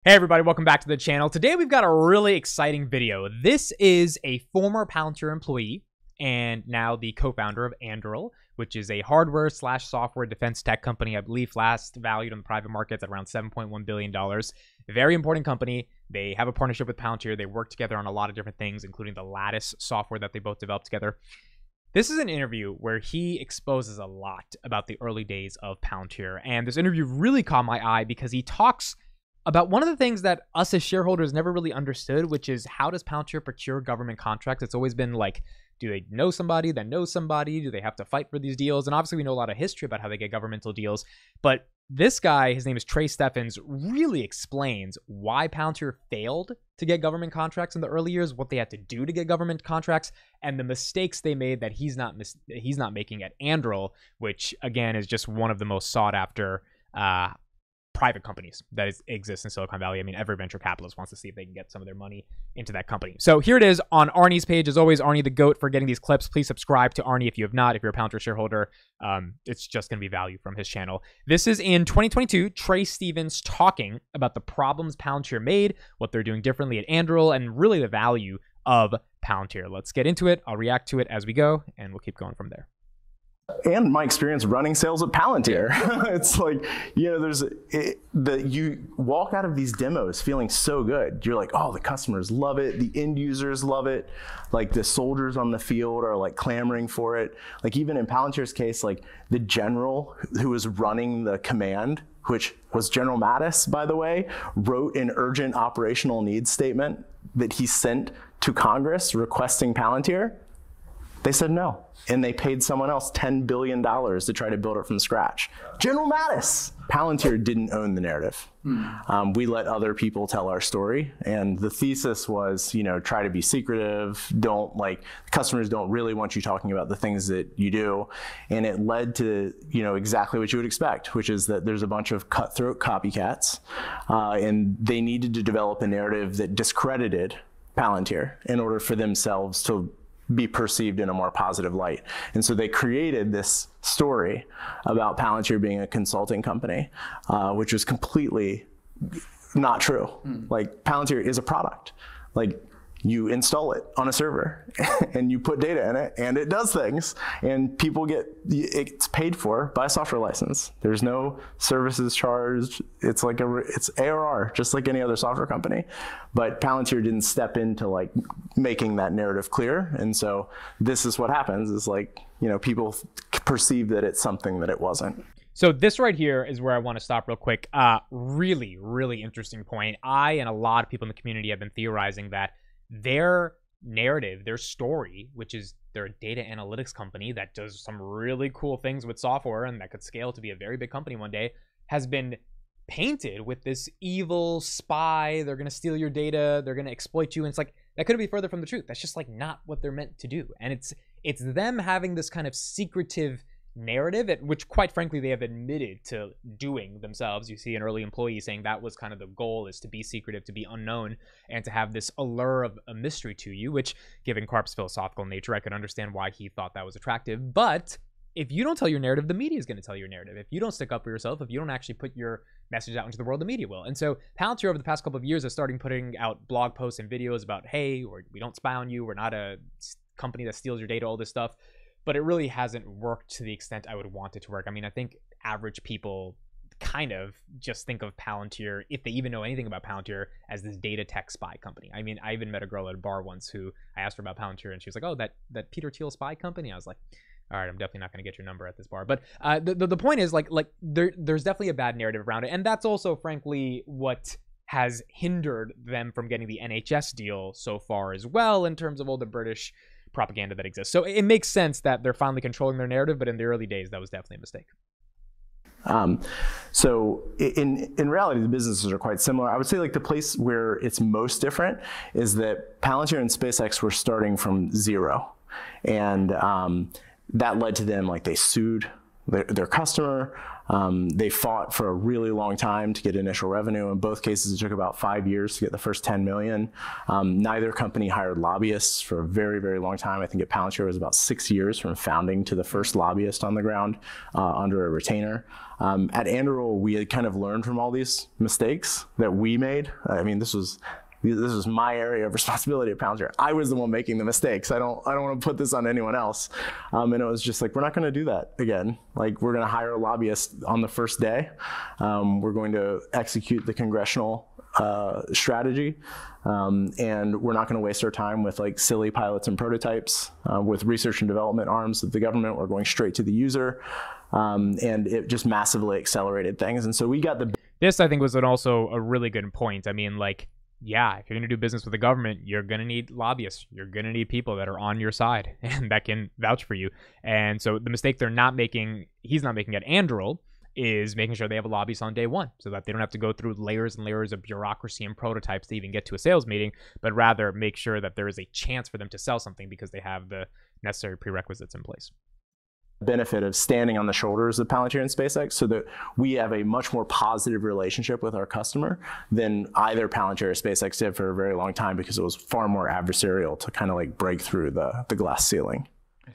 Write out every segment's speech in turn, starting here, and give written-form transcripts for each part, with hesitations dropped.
Hey everybody, welcome back to the channel. Today we've got a really exciting video. This is a former Palantir employee and now the co-founder of Anduril, which is a hardware slash software defense tech company. I believe last valued in the private markets at around $7.1 billion. A very important company. They have a partnership with Palantir. They work together on a lot of different things, including the Lattice software that they both developed together. This is an interview where he exposes a lot about the early days of Palantir. And this interview really caught my eye because he talks about one of the things that us as shareholders never really understood, which is how does Palantir procure government contracts? It's always been like, do they know somebody that knows somebody? Do they have to fight for these deals? And obviously we know a lot of history about how they get governmental deals. But this guy, his name is Trey Steffens, really explains why Palantir failed to get government contracts in the early years, what they had to do to get government contracts, and the mistakes they made that he's not making at Anduril, which again is just one of the most sought after private companies that exist in Silicon Valley. I mean, every venture capitalist wants to see if they can get some of their money into that company. So here it is on Arnie's page. As always, Arnie the GOAT for getting these clips. Please subscribe to Arnie if you have not. If you're a Palantir shareholder, it's just going to be value from his channel. This is in 2022, Trey Steffens talking about the problems Palantir made, what they're doing differently at Anduril, and really the value of Palantir. Let's get into it. I'll react to it as we go, and we'll keep going from there. And my experience running sales at Palantir. It's like, you know, you walk out of these demos feeling so good. You're like, oh, the customers love it. The end users love it. Like the soldiers on the field are like clamoring for it. Like even in Palantir's case, like the general who was running the command, which was General Mattis, by the way, wrote an urgent operational needs statement that he sent to Congress requesting Palantir. They said no, and they paid someone else $10 billion to try to build it from scratch. General Mattis! Palantir didn't own the narrative. We let other people tell our story, and the thesis was, you know, try to be secretive, customers don't really want you talking about the things that you do, and it led to, you know, exactly what you would expect, which is that there's a bunch of cutthroat copycats, and they needed to develop a narrative that discredited Palantir in order for themselves to be perceived in a more positive light. And so they created this story about Palantir being a consulting company, which was completely not true. Like Palantir is a product. Like you install it on a server and you put data in it and it does things and people it's paid for by a software license. There's no services charged. It's like it's ARR, just like any other software company. But Palantir didn't step into like making that narrative clear. And so this is what happens is like, you know, people perceive that it's something that it wasn't. So this right here is where I want to stop real quick. Really, really interesting point. I and a lot of people in the community have been theorizing that their narrative, their story, which is they're a data analytics company that does some really cool things with software and that could scale to be a very big company one day, has been painted with this evil spy. They're going to steal your data. They're going to exploit you. And it's like, that couldn't be further from the truth. That's just like not what they're meant to do. And it's them having this kind of secretive narrative, which quite frankly they have admitted to doing themselves. You see an early employee saying that was kind of the goal, is to be secretive, to be unknown, and to have this allure of a mystery to you, which given Karp's philosophical nature, I could understand why he thought that was attractive. But if you don't tell your narrative, the media is going to tell your narrative. If you don't stick up for yourself, if you don't actually put your message out into the world, the media will. And so Palantir over the past couple of years is starting putting out blog posts and videos about, hey, we don't spy on you, we're not a company that steals your data, all this stuff. But it really hasn't worked to the extent I would want it to work. I mean, I think average people kind of just think of Palantir, if they even know anything about Palantir, as this data tech spy company. I mean, I even met a girl at a bar once who I asked her about Palantir, and she was like, oh, that Peter Thiel spy company? I was like, all right, I'm definitely not going to get your number at this bar. But the point is, like there's definitely a bad narrative around it. And that's also, frankly, what has hindered them from getting the NHS deal so far as well, in terms of all the British propaganda that exists. So it makes sense that they're finally controlling their narrative, but in the early days, that was definitely a mistake. So in reality, the businesses are quite similar. I would say like the place where it's most different is that Palantir and SpaceX were starting from zero. And that led to them, like they sued their customer. They fought for a really long time to get initial revenue. In both cases, it took about 5 years to get the first 10 million. Neither company hired lobbyists for a very, very long time. I think at Palantir it was about 6 years from founding to the first lobbyist on the ground under a retainer. At Anduril, we had kind of learned from all these mistakes that we made. I mean, this was my area of responsibility at Palantir. I was the one making the mistakes. I don't want to put this on anyone else. And it was just like, we're not going to do that again. Like, we're going to hire a lobbyist on the first day. We're going to execute the congressional strategy. And we're not going to waste our time with like silly pilots and prototypes. With research and development arms of the government, we're going straight to the user. And it just massively accelerated things. And so we got the... This, I think, was also a really good point. I mean, like, yeah, if you're going to do business with the government, you're going to need lobbyists. You're going to need people that are on your side and that can vouch for you. And so the mistake he's not making at Anduril is making sure they have a lobbyist on day one so that they don't have to go through layers and layers of bureaucracy and prototypes to even get to a sales meeting, but rather make sure that there is a chance for them to sell something because they have the necessary prerequisites in place. Benefit of standing on the shoulders of Palantir and SpaceX so that we have a much more positive relationship with our customer than either Palantir or SpaceX did for a very long time, because it was far more adversarial to kind of like break through the glass ceiling.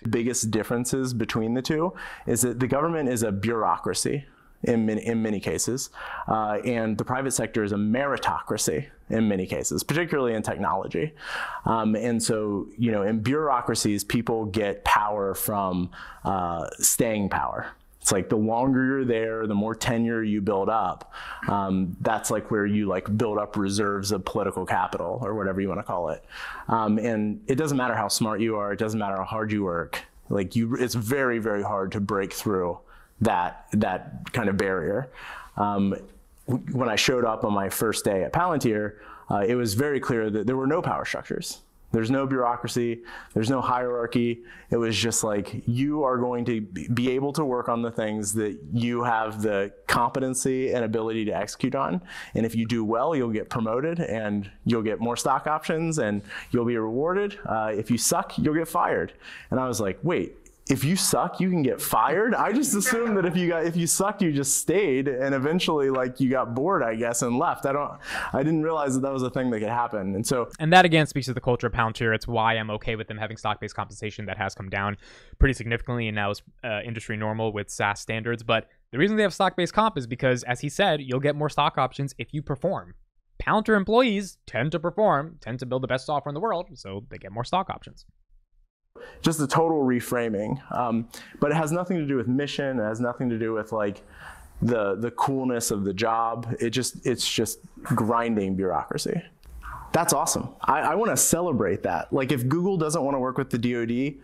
The biggest differences between the two is that the government is a bureaucracy in many cases, and the private sector is a meritocracy in many cases, particularly in technology. And so, you know, in bureaucracies, people get power from staying power. It's like the longer you're there, the more tenure you build up. That's like where you like build up reserves of political capital or whatever you want to call it. And it doesn't matter how smart you are. It doesn't matter how hard you work. Like it's very, very hard to break through that kind of barrier. When I showed up on my first day at Palantir, it was very clear that there were no power structures. There's no bureaucracy, there's no hierarchy. It was just like, you are going to be able to work on the things that you have the competency and ability to execute on. And if you do well, you'll get promoted and you'll get more stock options and you'll be rewarded. If you suck, you'll get fired. And I was like, wait, if you suck, you can get fired? I just assumed that if you sucked, you just stayed, and eventually like you got bored, I guess, and left. I didn't realize that was a thing that could happen. And that again speaks to the culture of Palantir. It's why I'm okay with them having stock-based compensation that has come down pretty significantly and now is industry normal with SaaS standards. But the reason they have stock-based comp is because, as he said, you'll get more stock options if you perform. Palantir employees tend to perform, tend to build the best software in the world, so they get more stock options. Just a total reframing, but it has nothing to do with mission. It has nothing to do with like the coolness of the job. It's just grinding bureaucracy. That's awesome. I want to celebrate that. Like, if Google doesn't want to work with the DoD,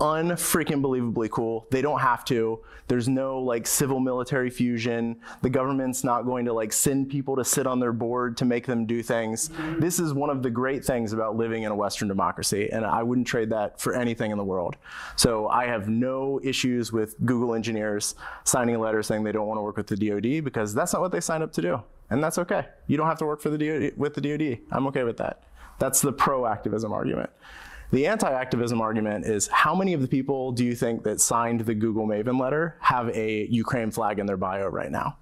unfreaking believably cool. They don't have to. There's no like civil military fusion. The government's not going to like send people to sit on their board to make them do things. This is one of the great things about living in a Western democracy, and I wouldn't trade that for anything in the world. So I have no issues with Google engineers signing a letter saying they don't want to work with the DoD, because that's not what they signed up to do. And that's okay. You don't have to work for the DoD, with the DoD. I'm okay with that. That's the pro-activism argument. The anti-activism argument is, how many of the people do you think that signed the Google Maven letter have a Ukraine flag in their bio right now?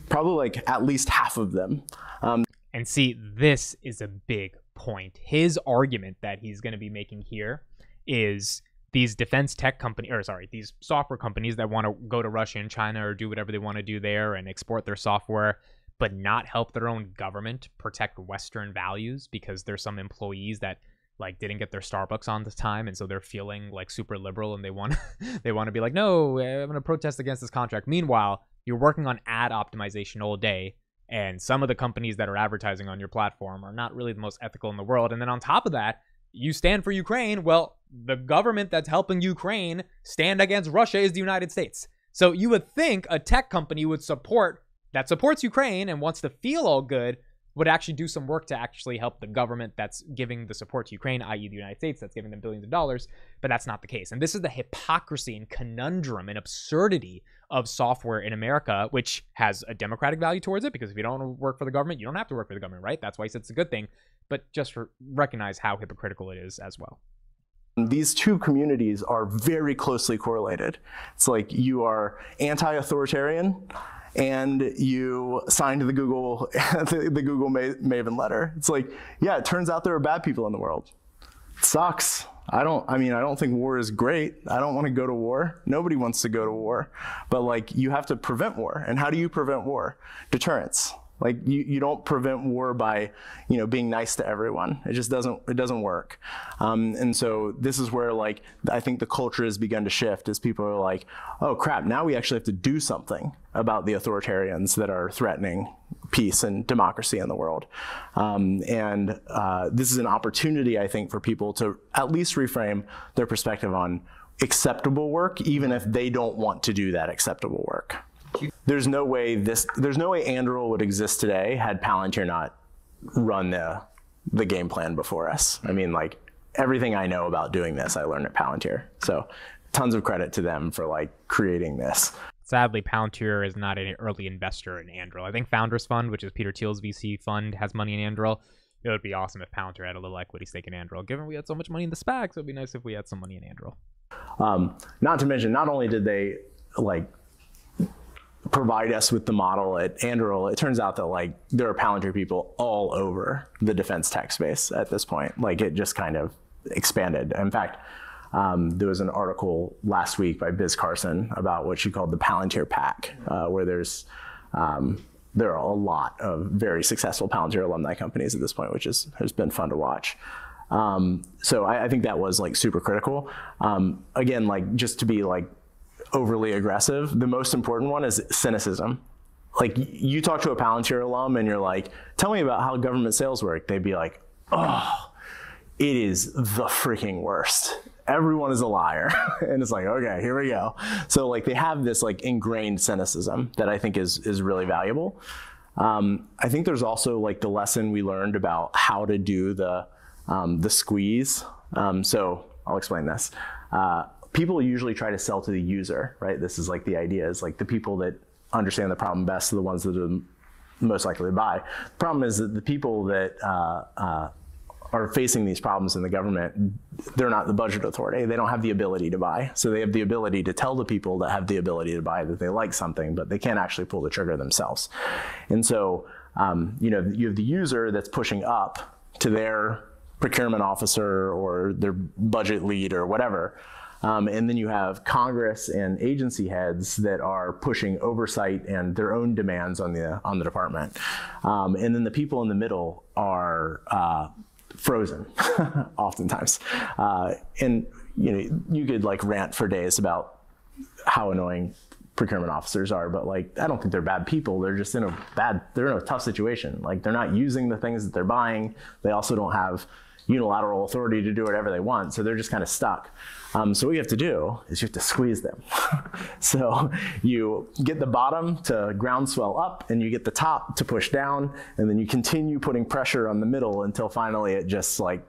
Probably like at least half of them. And see, this is a big point. His argument that he's going to be making here is these defense tech companies, these software companies that want to go to Russia and China or do whatever they want to do there and export their software, but not help their own government protect Western values because there's some employees that like didn't get their Starbucks on this time, and so they're feeling like super liberal and they want to be like, no, I'm going to protest against this contract. Meanwhile, you're working on ad optimization all day, and some of the companies that are advertising on your platform are not really the most ethical in the world. And then on top of that, you stand for Ukraine. Well, the government that's helping Ukraine stand against Russia is the United States. So you would think a tech company that supports Ukraine and wants to feel all good would actually do some work to actually help the government that's giving the support to Ukraine, i.e. the United States, that's giving them billions of dollars, but that's not the case. And this is the hypocrisy and conundrum and absurdity of software in America, which has a democratic value towards it, because if you don't want to work for the government, you don't have to work for the government, right? That's why he said it's a good thing, but just recognize how hypocritical it is as well. These two communities are very closely correlated. It's like you are anti-authoritarian and you signed the Google Maven letter. It's like, yeah, it turns out there are bad people in the world. It sucks. I don't think war is great. I don't want to go to war. Nobody wants to go to war. But like, you have to prevent war. And how do you prevent war? Deterrence. Like you don't prevent war by, being nice to everyone. It just doesn't work. And so this is where like, I think the culture has begun to shift as people are like, oh crap, now we actually have to do something about the authoritarians that are threatening peace and democracy in the world. This is an opportunity, I think, for people to at least reframe their perspective on acceptable work, even if they don't want to do that acceptable work. There's no way Anduril would exist today had Palantir not run the game plan before us. I mean, like, everything I know about doing this, I learned at Palantir. So tons of credit to them for like creating this. Sadly, Palantir is not an early investor in Anduril. I think Founders Fund, which is Peter Thiel's VC fund, has money in Anduril. It would be awesome if Palantir had a little equity stake in Anduril. Given we had so much money in the SPACs, it would be nice if we had some money in Anduril. Not to mention, not only did they like provide us with the model at Anduril, it turns out that like there are Palantir people all over the defense tech space at this point. Like, it just kind of expanded. In fact, there was an article last week by Biz Carson about what she called the Palantir Pack, where there are a lot of very successful Palantir alumni companies at this point, which has been fun to watch. So I think that was like super critical. Again, like, just to be like overly aggressive, the most important one is cynicism. Like, you talk to a Palantir alum and you're like, tell me about how government sales work. They'd be like, oh, it is the freaking worst. Everyone is a liar. And it's like, okay, here we go. So like, they have this like ingrained cynicism that I think is really valuable. I think there's also like the lesson we learned about how to do the squeeze. So I'll explain this. People usually try to sell to the user, right? This is like the idea is like the people that understand the problem best are the ones that are most likely to buy. The problem is that the people that are facing these problems in the government, they're not the budget authority. They don't have the ability to buy. So they have the ability to tell the people that have the ability to buy that they like something, but they can't actually pull the trigger themselves. And so, you have the user that's pushing up to their procurement officer or their budget lead or whatever. And then you have Congress and agency heads that are pushing oversight and their own demands on the department. And then the people in the middle are frozen, oftentimes. And you could like rant for days about how annoying procurement officers are, but like, I don't think they're bad people. They're just they're in a tough situation. Like, they're not using the things that they're buying. They also don't have unilateral authority to do whatever they want. So they're just kind of stuck. So what you have to do is you have to squeeze them. So you get the bottom to groundswell up and you get the top to push down, and then you continue putting pressure on the middle until finally it just like,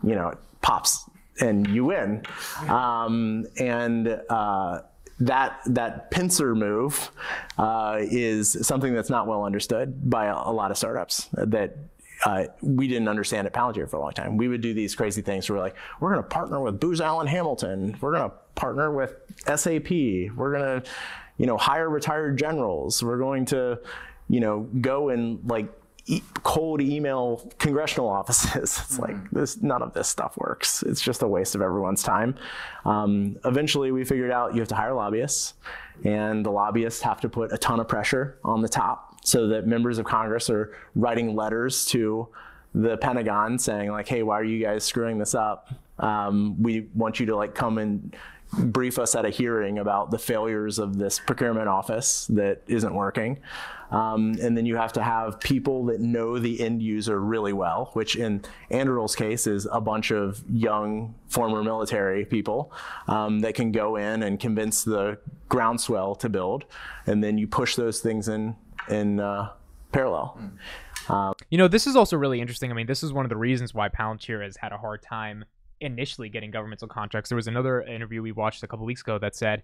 it pops and you win. That pincer move is something that's not well understood by a lot of startups that we didn't understand at Palantir for a long time. We would do these crazy things where we're like, we're going to partner with Booz Allen Hamilton. We're going to partner with SAP. We're going to, hire retired generals. We're going to, go and like cold email congressional offices. It's like, none of this stuff works. It's just a waste of everyone's time. Eventually we figured out you have to hire lobbyists, and the lobbyists have to put a ton of pressure on the top, so that members of Congress are writing letters to the Pentagon saying like, hey, why are you guys screwing this up? We want you to like come and brief us at a hearing about the failures of this procurement office that isn't working. And then you have to have people that know the end user really well, which in Anduril's case is a bunch of young former military people that can go in and convince the groundswell to build. And then you push those things in parallel. This is also really interesting. I mean, this is one of the reasons why Palantir has had a hard time initially getting governmental contracts. There was another interview we watched a couple weeks ago that said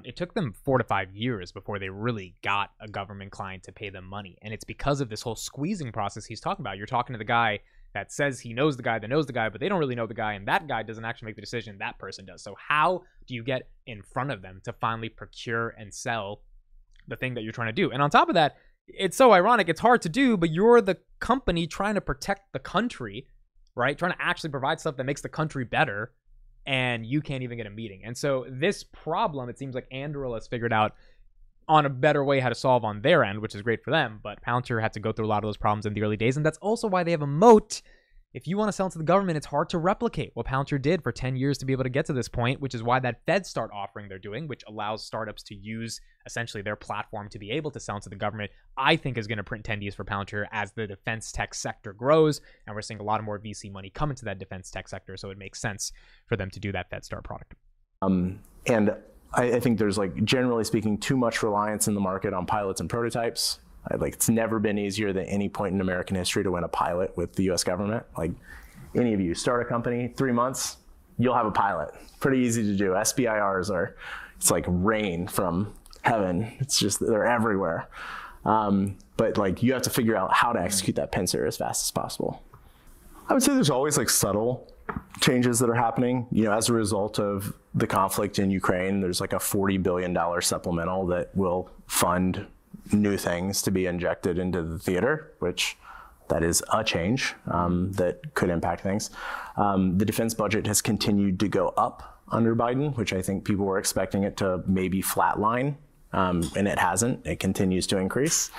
it took them 4 to 5 years before they really got a government client to pay them money. And it's because of this whole squeezing process he's talking about. You're talking to the guy that says he knows the guy that knows the guy, but they don't really know the guy, and that guy doesn't actually make the decision, that person does. So how do you get in front of them to finally procure and sell the thing that you're trying to do? And on top of that, it's so ironic, it's hard to do, but you're the company trying to protect the country, right? Trying to actually provide stuff that makes the country better, and you can't even get a meeting. And so this problem, it seems like Anduril has figured out on a better way how to solve on their end, which is great for them, but Palantir had to go through a lot of those problems in the early days, and that's also why they have a moat. If you want to sell to the government, it's hard to replicate what Palantir did for 10 years to be able to get to this point, which is why that Fed Start offering they're doing, which allows startups to use essentially their platform to be able to sell to the government, I think is going to print tendies for Palantir as the defense tech sector grows, and we're seeing a lot more VC money come into that defense tech sector, so it makes sense for them to do that Fed Start product. And I think there's, like, generally speaking, too much reliance in the market on pilots and prototypes. Like, it's never been easier than any point in American history to win a pilot with the US government. Like, any of you start a company, 3 months, you'll have a pilot. Pretty easy to do. SBIRs are, it's like rain from heaven. It's just, they're everywhere. But, like, you have to figure out how to execute that pincer as fast as possible. I would say there's always, like, subtle changes that are happening. You know, as a result of the conflict in Ukraine, there's like a $40 billion supplemental that will fund new things to be injected into the theater, which that is a change that could impact things. The defense budget has continued to go up under Biden, which I think people were expecting it to maybe flatline, and it hasn't. It continues to increase.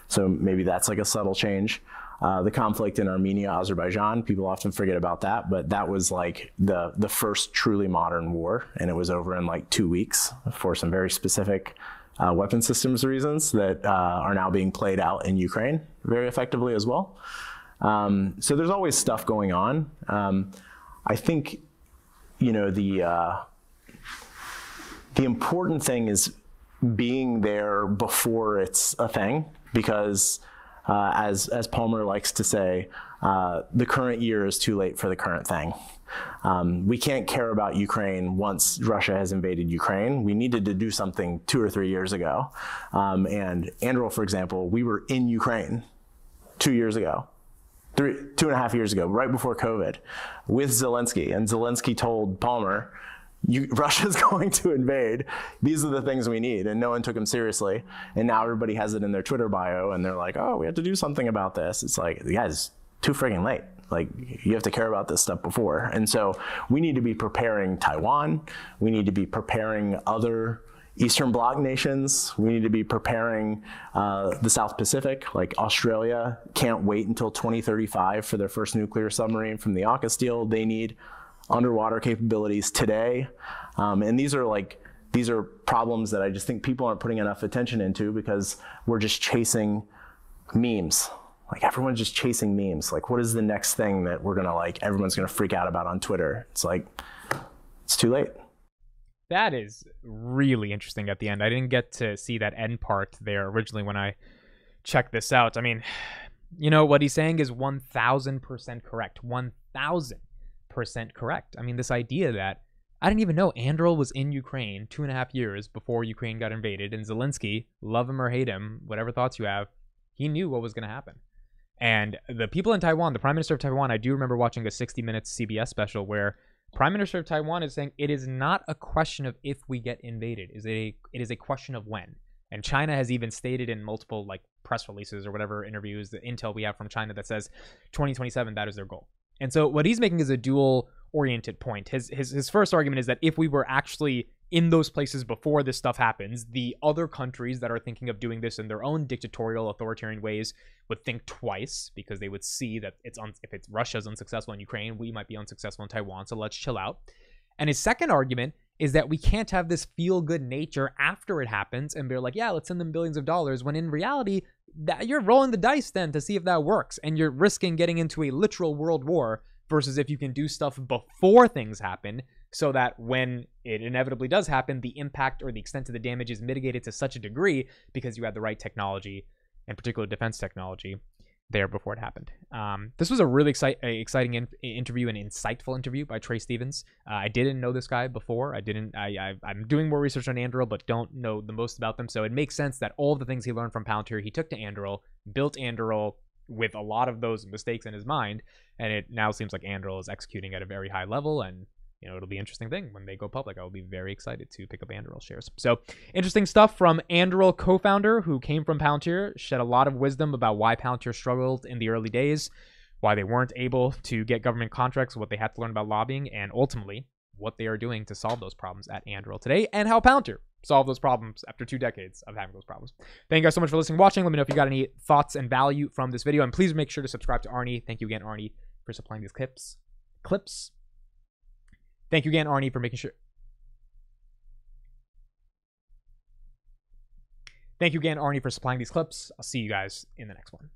So maybe that's like a subtle change. The conflict in Armenia, Azerbaijan, people often forget about that, but that was like the first truly modern war, and it was over in like 2 weeks for some very specific weapon systems reasons that are now being played out in Ukraine very effectively as well. So there's always stuff going on. I think, you know, the important thing is being there before it's a thing, because as Palmer likes to say, the current year is too late for the current thing. We can't care about Ukraine once Russia has invaded Ukraine. We needed to do something 2 or 3 years ago. And Anduril, for example, we were in Ukraine 2 years ago, 2.5 years ago, right before COVID, with Zelensky. And Zelensky told Palmer, Russia's going to invade. These are the things we need. And no one took him seriously. And now everybody has it in their Twitter bio, and they're like, oh, we have to do something about this. It's like, guys, too friggin' late. Like, you have to care about this stuff before. And so we need to be preparing Taiwan. We need to be preparing other Eastern Bloc nations. We need to be preparing the South Pacific, like Australia can't wait until 2035 for their first nuclear submarine from the AUKUS deal. They need underwater capabilities today. And these are problems that I just think people aren't putting enough attention into, because we're just chasing memes. Like, everyone's just chasing memes. Like, what is the next thing that we're gonna, like, everyone's gonna freak out about on Twitter? It's like, it's too late. That is really interesting at the end. I didn't get to see that end part there originally when I checked this out. I mean, you know, what he's saying is 1,000% correct. 1,000% correct. I mean, this idea that I didn't even know Anduril was in Ukraine 2.5 years before Ukraine got invaded, and Zelensky, love him or hate him, whatever thoughts you have, he knew what was going to happen. And the people in Taiwan, the Prime Minister of Taiwan, I do remember watching a 60 Minutes CBS special where Prime Minister of Taiwan is saying it is not a question of if we get invaded. It is a question of when. And China has even stated in multiple, like, press releases or whatever interviews, the intel we have from China that says 2027, that is their goal. And so what he's making is a dual-oriented point. His first argument is that if we were actually in those places before this stuff happens, the other countries that are thinking of doing this in their own dictatorial, authoritarian ways would think twice, because they would see that if Russia's unsuccessful in Ukraine, we might be unsuccessful in Taiwan, so let's chill out. And his second argument is that we can't have this feel-good nature after it happens, and they're like, yeah, let's send them billions of dollars, when in reality, that you're rolling the dice then to see if that works, and you're risking getting into a literal world war, versus if you can do stuff before things happen, so that when it inevitably does happen, the impact or the extent of the damage is mitigated to such a degree because you had the right technology, in particular defense technology, there before it happened. This was a really exciting interview, an insightful interview by Trey Stevens. I didn't know this guy before. I'm doing more research on Anduril, but don't know the most about them. So it makes sense that all of the things he learned from Palantir, he took to Anduril, built Anduril, with a lot of those mistakes in his mind, and it now seems like Anduril is executing at a very high level, and it'll be an interesting thing when they go public. I will be very excited to pick up Anduril shares. So interesting stuff from Anduril co-founder who came from Palantir, shed a lot of wisdom about why Palantir struggled in the early days, why they weren't able to get government contracts, what they had to learn about lobbying, and ultimately what they are doing to solve those problems at Anduril today, and how Palantir solve those problems after 2 decades of having those problems. Thank you guys so much for listening and watching. Let me know if you got any thoughts and value from this video, and please make sure to subscribe to Arnie. Thank you again, Arnie, for supplying these clips. Thank you again, Arnie, for making sure. Thank you again, Arnie, for supplying these clips. I'll see you guys in the next one.